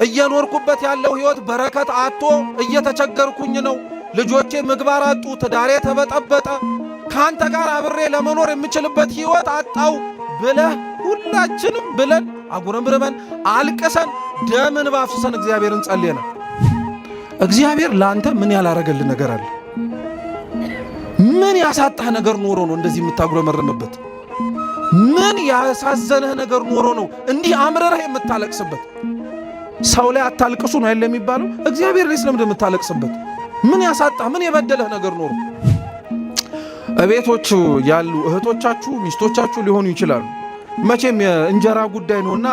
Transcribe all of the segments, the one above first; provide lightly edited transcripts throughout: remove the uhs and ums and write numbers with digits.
እየኖርኩበት ያለው ህይወት በረከት አጥቶ እየተቸገርኩኝ ነው። ልጆቼ ምግባር አጡ፣ ትዳሬ ተበጠበጠ፣ ካንተ ጋር አብሬ ለመኖር የምችልበት ህይወት አጣው ብለህ ሁላችንም ብለን አጉረምርመን አልቅሰን ደምን ባፍሰን እግዚአብሔርን ጸልየና እግዚአብሔር ላንተ ምን ያላረገልህ ነገር አለ? ምን ያሳጣህ ነገር ኖሮ ነው እንደዚህ የምታጉረመርምበት? ምን ያሳዘነህ ነገር ኖሮ ነው እንዲህ አምረረህ የምታለቅስበት? ሰው ላይ አታልቅሱ ነው አይደል የሚባለው? እግዚአብሔር ላይ ስለምን የምታለቅስበት? ምን ያሳጣህ ምን የበደለህ ነገር ኖሮ? እቤቶች ያሉ እህቶቻችሁ ሚስቶቻችሁ ሊሆኑ ይችላሉ። መቼም የእንጀራ ጉዳይ ነውና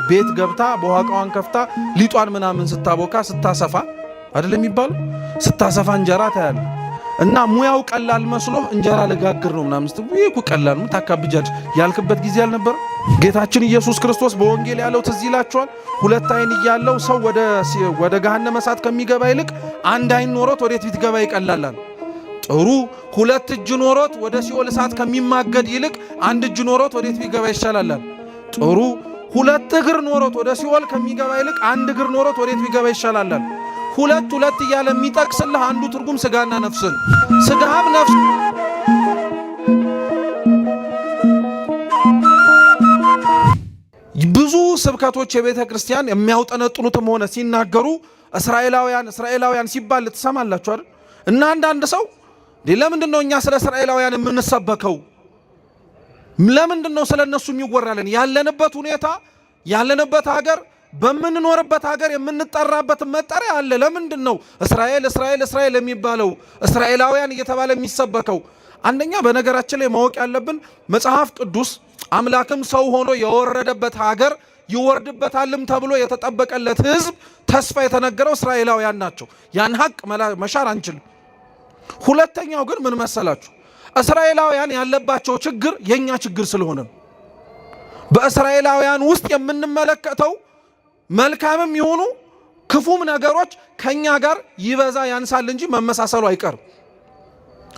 ቤት ገብታ በዋቃዋን ከፍታ ሊጧን ምናምን ስታቦካ ስታሰፋ አይደል የሚባለው? ስታሰፋ እንጀራ ታያለ እና ሙያው ቀላል መስሎ እንጀራ ለጋግር ነው ምናምን ስትይ እኮ ቀላል ነው ታካብጃጅ ያልክበት ጊዜ አልነበረ? ጌታችን ኢየሱስ ክርስቶስ በወንጌል ያለው ትዝ ይላችኋል። ሁለት አይን እያለው ሰው ወደ ገሃነመ እሳት ከሚገባ ይልቅ አንድ አይን ኖሮት ወዴት ቢትገባ ይቀላል። ጥሩ ሁለት እጅ ኖሮት ወደ ሲኦል እሳት ከሚማገድ ይልቅ አንድ እጅ ኖሮት ወዴት ቢገባ ይሻላል። ጥሩ ሁለት እግር ኖሮት ወደ ሲኦል ከሚገባ ይልቅ አንድ እግር ኖሮት ወዴት ቢገባ ይሻላል። ሁለት እያለ የሚጠቅስልህ አንዱ ትርጉም ስጋና ነፍስን ስጋም ነፍስ ብዙ ስብከቶች የቤተ ክርስቲያን የሚያውጠነጥኑትም ሆነ ሲናገሩ እስራኤላውያን ሲባል ትሰማላችሁ አይደል? እና አንዳንድ ሰው ለምንድነው እኛ ስለ እስራኤላውያን የምንሰበከው? ለምንድነው ስለነሱ የሚወራልን? ያለንበት ሁኔታ ያለንበት ሀገር በምንኖርበት ሀገር የምንጠራበት መጠሪያ አለ። ለምንድነው እስራኤል የሚባለው እስራኤላውያን እየተባለ የሚሰበከው? አንደኛ በነገራችን ላይ ማወቅ ያለብን መጽሐፍ ቅዱስ አምላክም ሰው ሆኖ የወረደበት ሀገር ይወርድበታልም ተብሎ የተጠበቀለት ሕዝብ ተስፋ የተነገረው እስራኤላውያን ናቸው። ያን ሀቅ መሻር አንችልም። ሁለተኛው ግን ምን መሰላችሁ? እስራኤላውያን ያለባቸው ችግር የኛ ችግር ስለሆነ ነው። በእስራኤላውያን ውስጥ የምንመለከተው መልካምም ይሁኑ ክፉም ነገሮች ከኛ ጋር ይበዛ ያንሳል እንጂ መመሳሰሉ አይቀርም።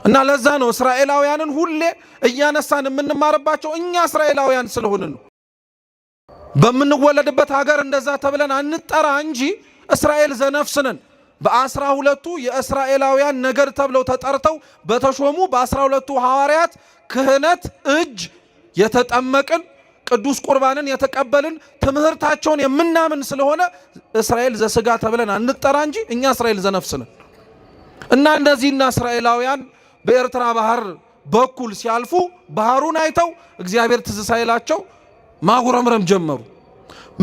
እና ለዛ ነው እስራኤላውያንን ሁሌ እያነሳን የምንማርባቸው እኛ እስራኤላውያን ስለሆንን ነው። በምንወለድበት ሀገር እንደዛ ተብለን አንጠራ እንጂ እስራኤል ዘነፍስነን በ12ቱ የእስራኤላውያን ነገድ ተብለው ተጠርተው በተሾሙ በ12ቱ ሐዋርያት ክህነት እጅ የተጠመቅን ቅዱስ ቁርባንን የተቀበልን ትምህርታቸውን የምናምን ስለሆነ እስራኤል ዘስጋ ተብለን አንጠራ እንጂ እኛ እስራኤል ዘነፍስነን። እና እንደዚህና እስራኤላውያን በኤርትራ ባህር በኩል ሲያልፉ ባህሩን አይተው እግዚአብሔር ትዝ ሳይላቸው ማጉረምረም ጀመሩ።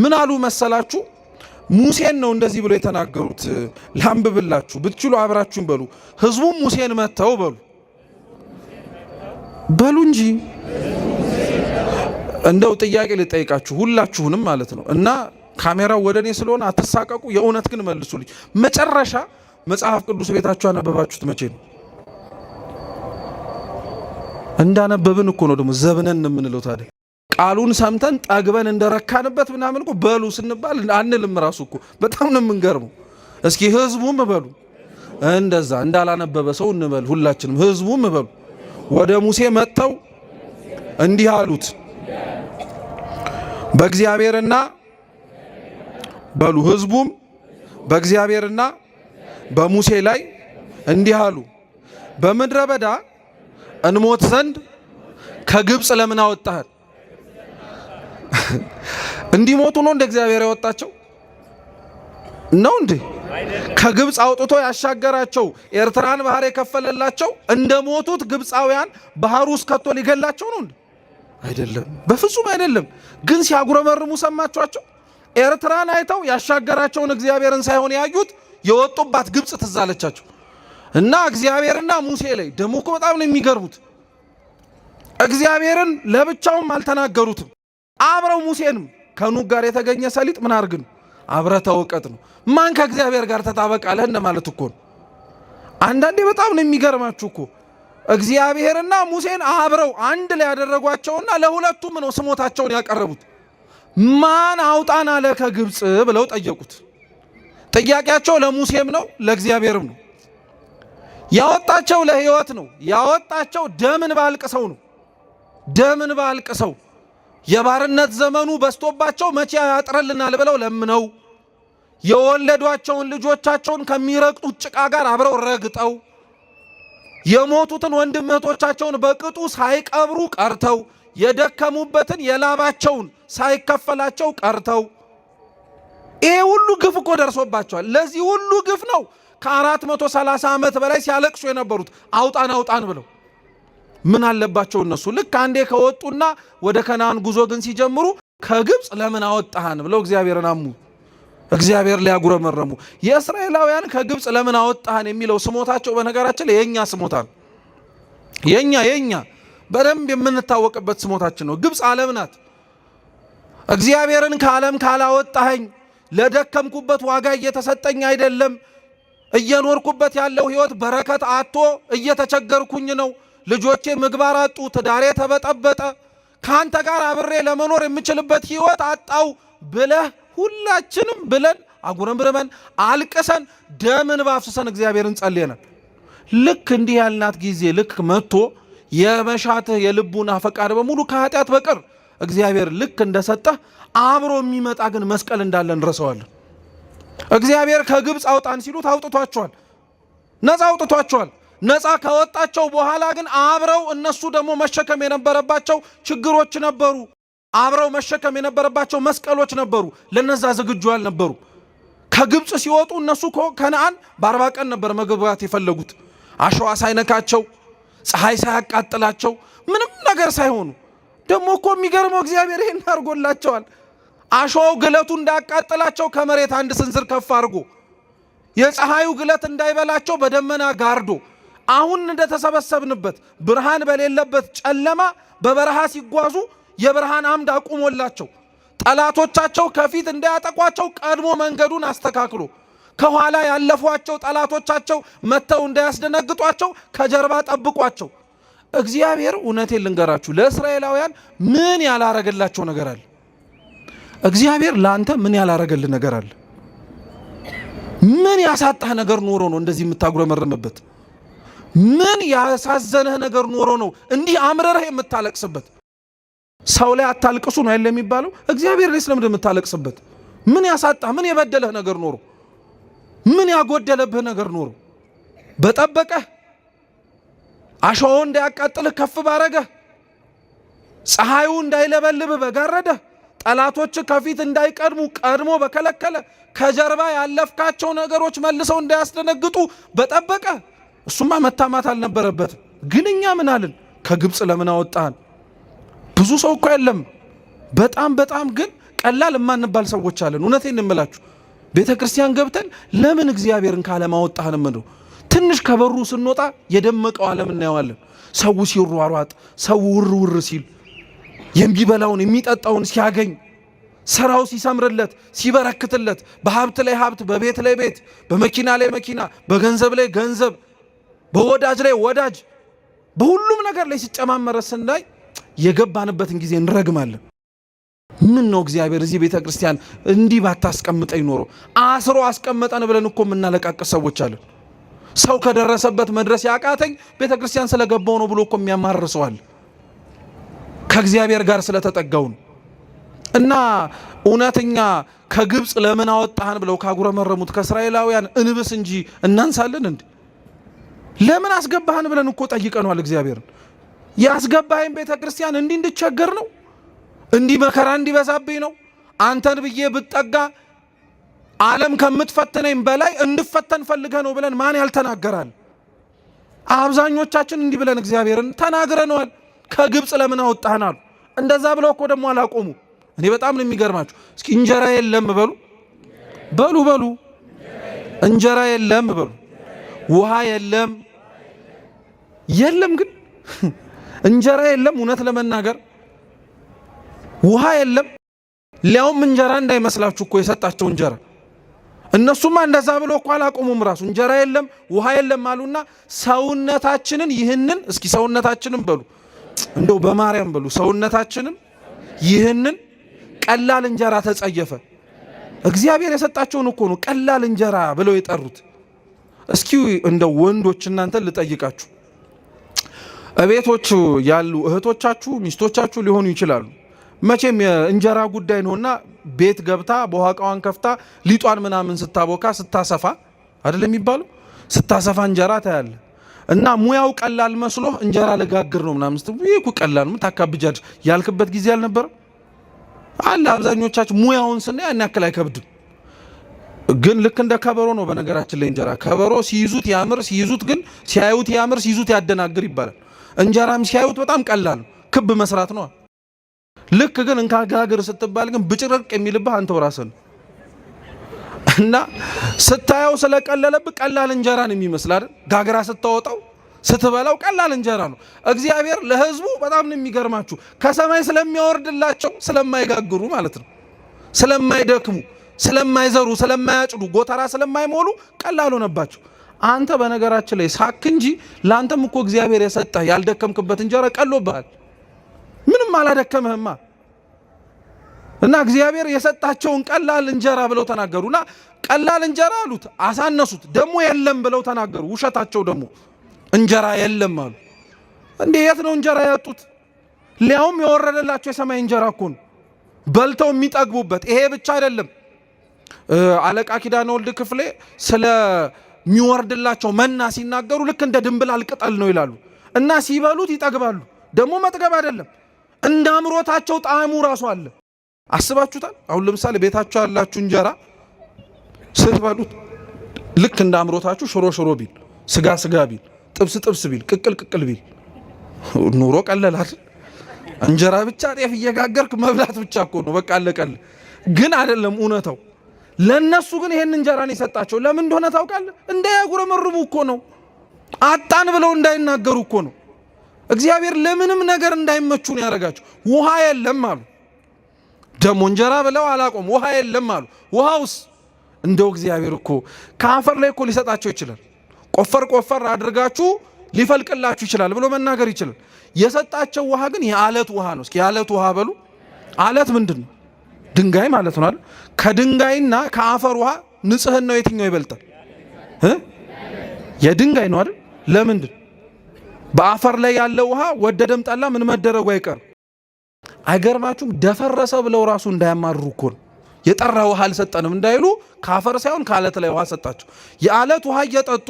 ምን አሉ መሰላችሁ? ሙሴን ነው እንደዚህ ብሎ የተናገሩት። ላንብብላችሁ ብትችሉ አብራችሁን በሉ። ህዝቡም ሙሴን መተው በሉ እንጂ እንደው ጥያቄ ልጠይቃችሁ ሁላችሁንም ማለት ነው። እና ካሜራው ወደኔ ስለሆነ አትሳቀቁ። የእውነት ግን መልሱልኝ። መጨረሻ መጽሐፍ ቅዱስ ቤታችሁ አነበባችሁት መቼ ነው? እንዳነበብን እኮ ነው ደግሞ ዘብነን የምንለው። ታዲያ ቃሉን ሰምተን ጠግበን እንደረካንበት ምናምን እኮ በሉ ስንባል አንልም። ራሱ እኮ በጣም ነው የምንገርመው። እስኪ ህዝቡም በሉ እንደዛ እንዳላነበበ ሰው እንበል ሁላችንም። ህዝቡም በሉ ወደ ሙሴ መጥተው እንዲህ አሉት፣ በእግዚአብሔርና በሉ ህዝቡም በእግዚአብሔርና በሙሴ ላይ እንዲህ አሉ፣ በምድረ በዳ እንሞት ዘንድ ከግብፅ ለምን አወጣህን? እንዲሞቱ ነው እንደ እግዚአብሔር ያወጣቸው ነው እንዴ? ከግብፅ አውጥቶ ያሻገራቸው ኤርትራን ባህር የከፈለላቸው እንደሞቱት ግብፃውያን ባህር ውስጥ ከቶ ሊገላቸው ነው እንዴ? አይደለም፣ በፍጹም አይደለም። ግን ሲያጉረመርሙ ሰማችኋቸው? ኤርትራን አይተው ያሻገራቸውን እግዚአብሔርን ሳይሆን ያዩት የወጡባት ግብፅ ትዝ አለቻቸው። እና እግዚአብሔርና ሙሴ ላይ ደሞ እኮ በጣም ነው የሚገርሙት። እግዚአብሔርን ለብቻውም አልተናገሩትም። አብረው ሙሴንም ከኑግ ጋር የተገኘ ሰሊጥ ምን አርግ ነው? አብረ ተወቀጥ ነው። ማን ከእግዚአብሔር ጋር ተጣበቃለህ እንደማለት እኮ ነው። አንዳንዴ በጣም ነው የሚገርማችሁ እኮ እግዚአብሔርና ሙሴን አብረው አንድ ላይ ያደረጓቸውና ለሁለቱም ነው ስሞታቸውን ያቀረቡት። ማን አውጣን አለ ከግብፅ ብለው ጠየቁት። ጥያቄያቸው ለሙሴም ነው ለእግዚአብሔርም ነው። ያወጣቸው ለሕይወት ነው። ያወጣቸው ደምን ባልቅሰው ነው። ደምን ባልቅሰው የባርነት ዘመኑ በስቶባቸው መቼ ያጥረልናል ብለው ለምነው የወለዷቸውን ልጆቻቸውን ከሚረግጡት ጭቃ ጋር አብረው ረግጠው የሞቱትን ወንድም እህቶቻቸውን በቅጡ ሳይቀብሩ ቀርተው የደከሙበትን የላባቸውን ሳይከፈላቸው ቀርተው ይሄ ሁሉ ግፍ እኮ ደርሶባቸዋል። ለዚህ ሁሉ ግፍ ነው ከ430 ዓመት በላይ ሲያለቅሱ የነበሩት አውጣን አውጣን ብለው። ምን አለባቸው እነሱ? ልክ አንዴ ከወጡና ወደ ከነዓን ጉዞ ግን ሲጀምሩ ከግብፅ ለምን አወጣህን ብለው እግዚአብሔርን አሙ። እግዚአብሔር ሊያጉረመረሙ። የእስራኤላውያን ከግብፅ ለምን አወጣህን የሚለው ስሞታቸው በነገራችን ላይ የኛ ስሞታ ነው። የኛ በደንብ የምንታወቅበት ስሞታችን ነው። ግብፅ ዓለም ናት። እግዚአብሔርን ከዓለም ካላወጣኸኝ ለደከምኩበት ዋጋ እየተሰጠኝ አይደለም፣ እየኖርኩበት ያለው ህይወት በረከት አጥቶ እየተቸገርኩኝ ነው፣ ልጆቼ ምግባር አጡ፣ ትዳሬ ተበጠበጠ፣ ካንተ ጋር አብሬ ለመኖር የምችልበት ህይወት አጣው ብለህ ሁላችንም ብለን አጉረምርመን አልቅሰን ደምን ባፍስሰን እግዚአብሔርን ጸልየናል። ልክ እንዲህ ያልናት ጊዜ ልክ መጥቶ የመሻትህ የልቡና ፈቃድ በሙሉ ከኃጢአት በቀር እግዚአብሔር ልክ እንደሰጠህ አብሮ የሚመጣ ግን መስቀል እንዳለ እንረሳዋለን። እግዚአብሔር ከግብፅ አውጣን ሲሉት አውጥቷቸዋል፣ ነፃ አውጥቷቸዋል። ነፃ ከወጣቸው በኋላ ግን አብረው እነሱ ደግሞ መሸከም የነበረባቸው ችግሮች ነበሩ። አብረው መሸከም የነበረባቸው መስቀሎች ነበሩ። ለነዛ ዝግጁ አልነበሩ። ከግብፅ ሲወጡ እነሱ ከነዓን በ40 ቀን ነበር መግባት የፈለጉት። አሸዋ ሳይነካቸው፣ ፀሐይ ሳያቃጥላቸው፣ ምንም ነገር ሳይሆኑ። ደግሞ እኮ የሚገርመው እግዚአብሔር ይሄን አድርጎላቸዋል። አሸዋው ግለቱ እንዳያቃጥላቸው ከመሬት አንድ ስንዝር ከፍ አድርጎ፣ የፀሐዩ ግለት እንዳይበላቸው በደመና ጋርዶ፣ አሁን እንደተሰበሰብንበት ብርሃን በሌለበት ጨለማ በበረሃ ሲጓዙ የብርሃን አምድ አቁሞላቸው፣ ጠላቶቻቸው ከፊት እንዳያጠቋቸው ቀድሞ መንገዱን አስተካክሎ፣ ከኋላ ያለፏቸው ጠላቶቻቸው መተው እንዳያስደነግጧቸው ከጀርባ ጠብቋቸው። እግዚአብሔር እውነቴን ልንገራችሁ ለእስራኤላውያን ምን ያላረገላቸው ነገር አለ? እግዚአብሔር ለአንተ ምን ያላረገልህ ነገር አለ? ምን ያሳጣህ ነገር ኖሮ ነው እንደዚህ የምታጉረመረምበት? ምን ያሳዘነህ ነገር ኖሮ ነው እንዲህ አምረረህ የምታለቅስበት? ሰው ላይ አታልቅሱ ነው አይደል የሚባለው? እግዚአብሔር ላይ ስለምን የምታለቅስበት? ምን ያሳጣህ? ምን የበደለህ ነገር ኖሮ? ምን ያጎደለብህ ነገር ኖሮ? በጠበቀህ አሸዋው እንዳያቃጥልህ ከፍ ባረገህ፣ ፀሐዩ እንዳይለበልብህ በጋረደህ፣ ጠላቶች ከፊት እንዳይቀድሙ ቀድሞ በከለከለ፣ ከጀርባ ያለፍካቸው ነገሮች መልሰው እንዳያስደነግጡ በጠበቀ። እሱማ መታማት አልነበረበትም። ግን እኛ ምን አልን? ከግብፅ ለምን አወጣን? ብዙ ሰው እኮ የለም በጣም ግን ቀላል የማንባል ሰዎች አለን። እውነቴን እንምላችሁ ቤተ ክርስቲያን ገብተን ለምን እግዚአብሔርን ካለማወጣህን ምንድነው? ትንሽ ከበሩ ስንወጣ የደመቀው ዓለም እናየዋለን። ሰው ሲሯሯጥ፣ ሰው ውር ሲል፣ የሚበላውን የሚጠጣውን ሲያገኝ፣ ስራው ሲሰምርለት ሲበረክትለት፣ በሀብት ላይ ሀብት፣ በቤት ላይ ቤት፣ በመኪና ላይ መኪና፣ በገንዘብ ላይ ገንዘብ፣ በወዳጅ ላይ ወዳጅ፣ በሁሉም ነገር ላይ ሲጨማመረ ስናይ የገባንበትን ጊዜ እንረግማለን። ምን ነው እግዚአብሔር እዚህ ቤተ ክርስቲያን እንዲህ ባታስቀምጠኝ ኖሮ፣ አስሮ አስቀመጠን ብለን እኮ የምናለቃቅስ ሰዎች አለን። ሰው ከደረሰበት መድረስ ያቃተኝ ቤተ ክርስቲያን ስለገባው ነው ብሎ እኮ የሚያማርሰዋል። ከእግዚአብሔር ጋር ስለተጠጋውን እና እውነተኛ ከግብፅ ለምን አወጣህን ብለው ካጉረመረሙት ከእስራኤላውያን እንብስ እንጂ እናንሳለን እንዴ? ለምን አስገባህን ብለን እኮ ጠይቀነዋል እግዚአብሔርን። ያስገባህን ቤተ ክርስቲያን እንዲህ እንድቸገር ነው? እንዲህ መከራ እንዲበዛብኝ ነው? አንተን ብዬ ብጠጋ ዓለም ከምትፈትነኝ በላይ እንድፈተን ፈልገህ ነው ብለን ማን ያልተናገራል? አብዛኞቻችን እንዲህ ብለን እግዚአብሔርን ተናግረነዋል። ከግብፅ ለምን አወጣህን አሉ። እንደዛ ብለው እኮ ደግሞ አላቆሙ። እኔ በጣም ነው የሚገርማችሁ። እስኪ እንጀራ የለም በሉ እንጀራ የለም በሉ፣ ውሃ የለም ግን እንጀራ የለም። እውነት ለመናገር ውሃ የለም። ሊያውም እንጀራ እንዳይመስላችሁ እኮ የሰጣቸው እንጀራ። እነሱማ እንደዛ ብሎ እኮ አላቆሙም። ራሱ እንጀራ የለም ውሃ የለም አሉና ሰውነታችንን ይህንን እስኪ ሰውነታችንን በሉ እንደው በማርያም በሉ ሰውነታችንን ይህንን ቀላል እንጀራ ተጸየፈ። እግዚአብሔር የሰጣቸውን እኮ ነው ቀላል እንጀራ ብለው የጠሩት። እስኪ እንደው ወንዶች እናንተን ልጠይቃችሁ፣ እቤቶች ያሉ እህቶቻችሁ ሚስቶቻችሁ ሊሆኑ ይችላሉ። መቼም የእንጀራ ጉዳይ ነውና ቤት ገብታ በኋቃዋን ከፍታ ሊጧን ምናምን ስታቦካ ስታሰፋ አይደለም የሚባለው ስታሰፋ እንጀራ ታያለ እና ሙያው ቀላል መስሎ እንጀራ ለጋግር ነው ምናምን ይሄ ቀላል ነው ታካብጃጅ ያልክበት ጊዜ አልነበረ አለ አብዛኞቻችን ሙያውን ስናይ ያን ያክል አይከብድም ግን ልክ እንደ ከበሮ ነው በነገራችን ላይ እንጀራ ከበሮ ሲይዙት ያምር ሲይዙት ግን ሲያዩት ያምር ሲይዙት ያደናግር ይባላል እንጀራም ሲያዩት በጣም ቀላል ነው ክብ መስራት ነው ልክ ግን እንካጋግር ስትባል ግን ብጭርቅ የሚልብህ አንተው ራስህ እና ስታየው ስለቀለለብህ ቀላል እንጀራ ነው የሚመስል አይደል ጋግራ ስታወጣው ስትበላው ቀላል እንጀራ ነው እግዚአብሔር ለህዝቡ በጣም ነው የሚገርማችሁ ከሰማይ ስለሚያወርድላቸው ስለማይጋግሩ ማለት ነው ስለማይደክሙ ስለማይዘሩ ስለማያጭዱ ጎተራ ስለማይሞሉ ቀላል ሆነባቸው አንተ በነገራችን ላይ ሳክ እንጂ ላንተም እኮ እግዚአብሔር የሰጠህ ያልደከምክበት እንጀራ ቀሎብሃል ምንም አላደከመህማ እና እግዚአብሔር የሰጣቸውን ቀላል እንጀራ ብለው ተናገሩና ቀላል እንጀራ አሉት አሳነሱት ደሞ የለም ብለው ተናገሩ ውሸታቸው ደሞ እንጀራ የለም አሉ እንዴ የት ነው እንጀራ ያጡት ሊያውም የወረደላቸው የሰማይ እንጀራ እኮ ነው በልተው የሚጠግቡበት ይሄ ብቻ አይደለም አለቃ ኪዳነ ወልድ ክፍሌ ስለ ሚወርድላቸው መና ሲናገሩ ልክ እንደ ድንብላል ቅጠል ነው ይላሉ እና ሲበሉት ይጠግባሉ ደሞ መጥገብ አይደለም እንዳምሮታቸው ጣዕሙ ራሱ አለ አስባችሁታል አሁን ለምሳሌ ቤታችሁ ያላችሁ እንጀራ ስትበሉት ልክ እንዳምሮታችሁ ሽሮ ቢል ስጋ ቢል ጥብስ ቢል ቅቅል ቢል ኑሮ ቀለላል እንጀራ ብቻ ጤፍ እየጋገርክ መብላት ብቻ እኮ ነው በቃ አለቀል ግን አይደለም እውነታው ለነሱ ግን ይሄን እንጀራ ነው የሰጣቸው ለምን እንደሆነ ታውቃለህ እንዳያጉረመርሙ እኮ ነው አጣን ብለው እንዳይናገሩ እኮ ነው እግዚአብሔር ለምንም ነገር እንዳይመቹ ነው ያደረጋቸው ውሃ የለም አሉ ደሞ እንጀራ ብለው አላቆም ውሃ የለም አሉ ውሃውስ እንደው እግዚአብሔር እኮ ከአፈር ላይ እኮ ሊሰጣቸው ይችላል ቆፈር አድርጋችሁ ሊፈልቅላችሁ ይችላል ብሎ መናገር ይችላል የሰጣቸው ውሃ ግን የአለት ውሃ ነው እስኪ የአለት ውሃ በሉ አለት ምንድነው ድንጋይ ማለት ነው አይደል ከድንጋይና ከአፈር ውሃ ንጽህናው የትኛው ይበልጣል የድንጋይ ነው አይደል ለምንድን በአፈር ላይ ያለው ውሃ ወደደም ጠላ ምን መደረጉ አይቀር አይገርማችሁም ደፈረሰ ብለው ራሱ እንዳያማርሩ እኮ ነው የጠራ ውሃ አልሰጠንም እንዳይሉ ከአፈር ሳይሆን ከአለት ላይ ውሃ ሰጣቸው የአለት ውሃ እየጠጡ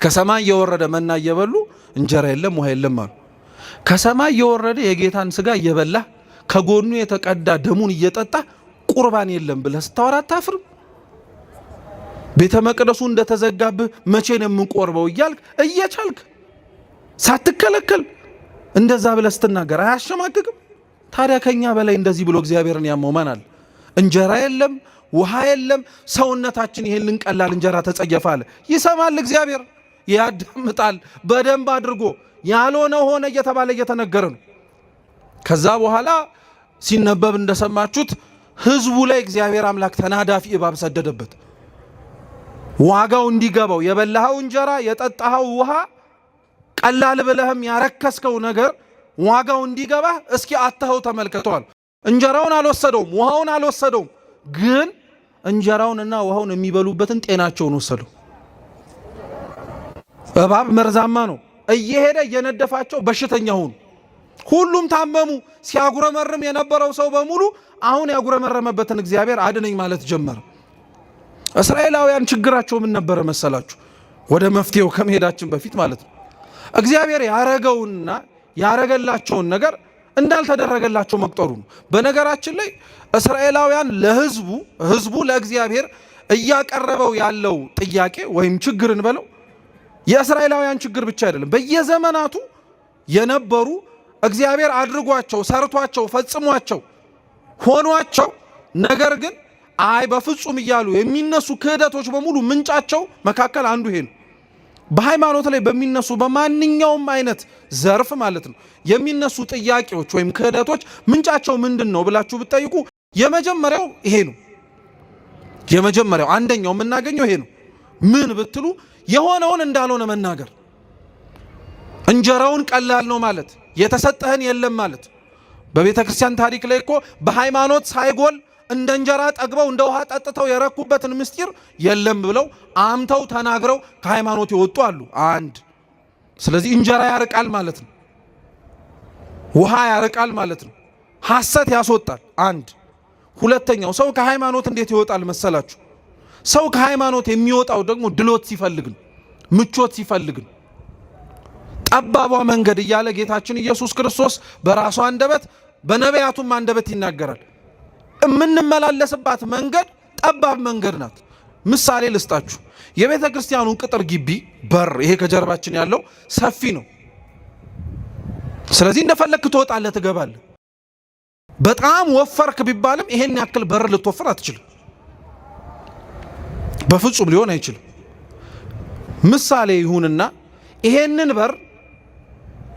ከሰማይ እየወረደ መና እየበሉ እንጀራ የለም ውሃ የለም አሉ ከሰማይ እየወረደ የጌታን ስጋ እየበላ ከጎኑ የተቀዳ ደሙን እየጠጣ ቁርባን የለም ብለህ ስታወራ አታፍርም ቤተ መቅደሱ እንደተዘጋብህ መቼ ነው የምንቆርበው እያልክ እየቻልክ ሳትከለከል እንደዛ ብለህ ስትናገር አያሸማቅቅም ታዲያ ከኛ በላይ እንደዚህ ብሎ እግዚአብሔርን ያመማናል እንጀራ የለም ውሃ የለም ሰውነታችን ይሄንን ቀላል እንጀራ ተጸየፋለ ይሰማል እግዚአብሔር ያዳምጣል በደንብ አድርጎ ያልሆነ ሆነ እየተባለ እየተነገረ ነው ከዛ በኋላ ሲነበብ እንደሰማችሁት ህዝቡ ላይ እግዚአብሔር አምላክ ተናዳፊ እባብ ሰደደበት ዋጋው እንዲገባው የበላኸው እንጀራ የጠጣኸው ውሃ ቀላል ብለህም ያረከስከው ነገር ዋጋው እንዲገባ እስኪ አተኸው ተመልከቷል እንጀራውን አልወሰደውም ውሃውን አልወሰደውም ግን እንጀራውንና ውሃውን የሚበሉበትን ጤናቸውን ወሰደው እባብ መርዛማ ነው እየሄደ እየነደፋቸው በሽተኛ ሆኑ ሁሉም ታመሙ ሲያጉረመርም የነበረው ሰው በሙሉ አሁን ያጉረመረመበትን እግዚአብሔር አድነኝ ማለት ጀመረ እስራኤላውያን ችግራቸው ምን ነበር መሰላችሁ ወደ መፍትሄው ከመሄዳችን በፊት ማለት ነው እግዚአብሔር ያረገውና ያረገላቸውን ነገር እንዳልተደረገላቸው መቁጠሩ ነው በነገራችን ላይ እስራኤላውያን ለህዝቡ ለእግዚአብሔር እያቀረበው ያለው ጥያቄ ወይም ችግርን በለው የእስራኤላውያን ችግር ብቻ አይደለም በየዘመናቱ የነበሩ እግዚአብሔር አድርጓቸው ሰርቷቸው ፈጽሟቸው ሆኗቸው ነገር ግን አይ በፍጹም እያሉ የሚነሱ ክህደቶች በሙሉ ምንጫቸው መካከል አንዱ ይሄ ነው በሃይማኖት ላይ በሚነሱ በማንኛውም አይነት ዘርፍ ማለት ነው የሚነሱ ጥያቄዎች ወይም ክህደቶች ምንጫቸው ምንድነው ብላችሁ ብትጠይቁ የመጀመሪያው ይሄ ነው የመጀመሪያው አንደኛው የምናገኘው ይሄ ነው ምን ብትሉ የሆነውን እንዳልሆነ መናገር እንጀራውን ቀላል ነው ማለት የተሰጠህን የለም ማለት በቤተ ክርስቲያን ታሪክ ላይ እኮ በሃይማኖት ሳይጎል እንደ እንጀራ ጠግበው እንደ ውሃ ጠጥተው የረኩበትን ምስጢር የለም ብለው አምተው ተናግረው ከሃይማኖት ይወጡ አሉ አንድ ስለዚህ እንጀራ ያርቃል ማለት ነው ውሃ ያርቃል ማለት ነው ሐሰት ያስወጣል። አንድ ሁለተኛው ሰው ከሃይማኖት እንዴት ይወጣል መሰላችሁ? ሰው ከሃይማኖት የሚወጣው ደግሞ ድሎት ሲፈልግ ነው፣ ምቾት ሲፈልግ ነው። ጠባቧ መንገድ እያለ ጌታችን ኢየሱስ ክርስቶስ በራሱ አንደበት በነቢያቱም አንደበት ይናገራል። የምንመላለስባት መንገድ ጠባብ መንገድ ናት። ምሳሌ ልስጣችሁ። የቤተ ክርስቲያኑን ቅጥር ግቢ በር ይሄ ከጀርባችን ያለው ሰፊ ነው። ስለዚህ እንደፈለክ ትወጣለህ፣ ትገባለህ። በጣም ወፈርክ ቢባልም ይሄን ያክል በር ልትወፍር አትችልም። በፍጹም ሊሆን አይችልም። ምሳሌ ይሁንና ይሄንን በር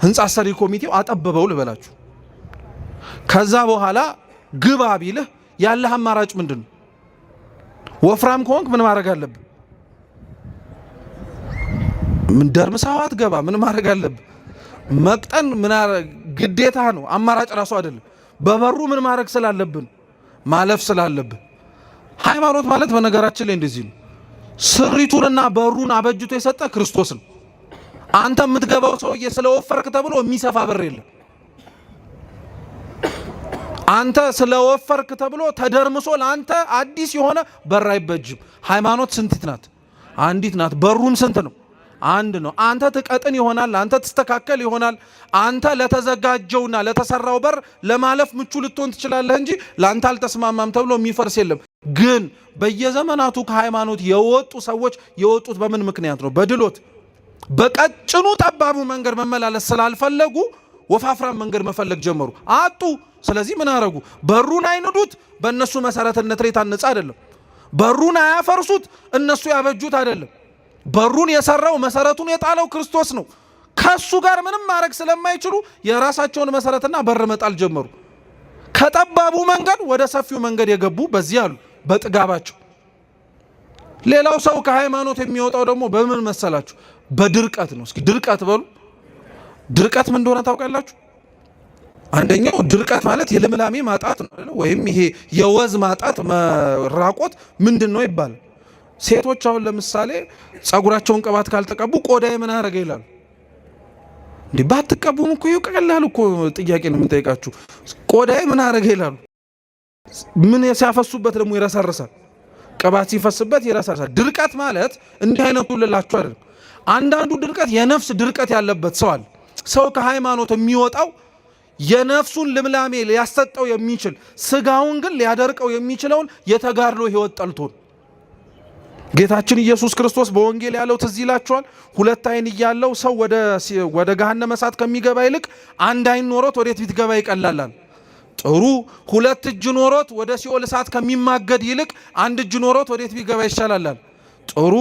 ህንጻ ሰሪ ኮሚቴው አጠበበው ልበላችሁ። ከዛ በኋላ ግባ ቢልህ ያለህ አማራጭ ምንድነው? ወፍራም ከሆንክ ምን ማድረግ አለብህ? ምን ደርምሳው አትገባ። ምን ማድረግ አለብህ? መቅጠን ምን ግዴታ ነው፣ አማራጭ ራሱ አይደለም። በበሩ ምን ማድረግ ስላለብን ማለፍ ስላለብን። ሃይማኖት ማለት በነገራችን ላይ እንደዚህ ነው። ስሪቱንና በሩን አበጅቶ የሰጠ ክርስቶስ ነው። አንተ የምትገባው ሰውዬ ስለወፈርክ ተብሎ የሚሰፋ በር የለም። አንተ ስለወፈርክ ተብሎ ተደርምሶ ለአንተ አዲስ የሆነ በር አይበጅም። ሃይማኖት ስንት ናት? አንዲት ናት። በሩም ስንት ነው? አንድ ነው። አንተ ትቀጥን ይሆናል፣ አንተ ትስተካከል ይሆናል። አንተ ለተዘጋጀውና ለተሰራው በር ለማለፍ ምቹ ልትሆን ትችላለህ እንጂ ለአንተ አልተስማማም ተብሎ የሚፈርስ የለም። ግን በየዘመናቱ ከሃይማኖት የወጡ ሰዎች የወጡት በምን ምክንያት ነው? በድሎት። በቀጭኑ ጠባቡ መንገድ መመላለስ ስላልፈለጉ ወፋፍራም መንገድ መፈለግ ጀመሩ፣ አጡ። ስለዚህ ምን አረጉ? በሩን አይንዱት፣ በእነሱ መሰረትነት ላይ ታነጸ አይደለም። በሩን አያፈርሱት፣ እነሱ ያበጁት አይደለም። በሩን የሰራው መሰረቱን የጣለው ክርስቶስ ነው። ከሱ ጋር ምንም ማድረግ ስለማይችሉ የራሳቸውን መሰረትና በር መጣል ጀመሩ። ከጠባቡ መንገድ ወደ ሰፊው መንገድ የገቡ በዚህ አሉ፣ በጥጋባቸው። ሌላው ሰው ከሃይማኖት የሚወጣው ደግሞ በምን መሰላችሁ? በድርቀት ነው። እስኪ ድርቀት በሉ። ድርቀት ምን እንደሆነ ታውቃላችሁ? አንደኛው ድርቀት ማለት የልምላሜ ማጣት ነው፣ ወይም ይሄ የወዝ ማጣት መራቆት ምንድን ነው ይባላል። ሴቶች አሁን ለምሳሌ ጸጉራቸውን ቅባት ካልተቀቡ ቆዳዬ ምን አረገ ይላሉ። እንዴ ባትቀቡም እኮ ይኸው ቀላል እኮ ጥያቄ ነው የምንጠይቃችሁ። ቆዳዬ ምን አረገ ይላሉ። ምን ሲያፈሱበት ደግሞ ይረሰርሳል። ቅባት ሲፈስበት ይረሰርሳል። ድርቀት ማለት እንዲህ አይነቱ ልላችሁ አይደለም። አንዳንዱ ድርቀት የነፍስ ድርቀት ያለበት ሰው አለ። ሰው ከሃይማኖት የሚወጣው የነፍሱን ልምላሜ ሊያሰጠው የሚችል ስጋውን ግን ሊያደርቀው የሚችለውን የተጋድሎ ህይወት ጠልቶን ጌታችን ኢየሱስ ክርስቶስ በወንጌል ያለው ትዝ ይላችኋል። ሁለት አይን እያለው ሰው ወደ ገሃነመ እሳት ከሚገባ ይልቅ አንድ አይን ኖሮት ወዴት ቢትገባ ይቀላላል። ጥሩ። ሁለት እጅ ኖሮት ወደ ሲኦል እሳት ከሚማገድ ይልቅ አንድ እጅ ኖሮት ወዴት ቢገባ ይሻላል። ጥሩ።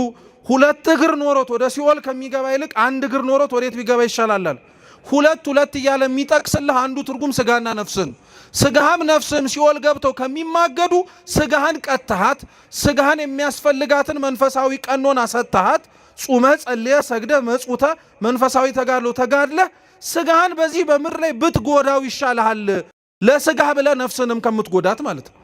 ሁለት እግር ኖሮት ወደ ሲኦል ከሚገባ ይልቅ አንድ እግር ኖሮት ወዴት ቢገባ ይሻላል። ሁለት እያለ የሚጠቅስልህ አንዱ ትርጉም ስጋና ነፍስን። ስጋህም ነፍስም ሲኦል ገብተው ከሚማገዱ ስጋህን ቀጥሃት፣ ስጋህን የሚያስፈልጋትን መንፈሳዊ ቀኖና ሰጥሃት፣ ጹመ ጸልየ ሰግደ መጽውተ መንፈሳዊ ተጋድሎ ተጋድለህ ስጋህን በዚህ በምድር ላይ ብትጎዳው ይሻልሃል፣ ለስጋህ ብለህ ነፍስንም ከምትጎዳት ማለት ነው።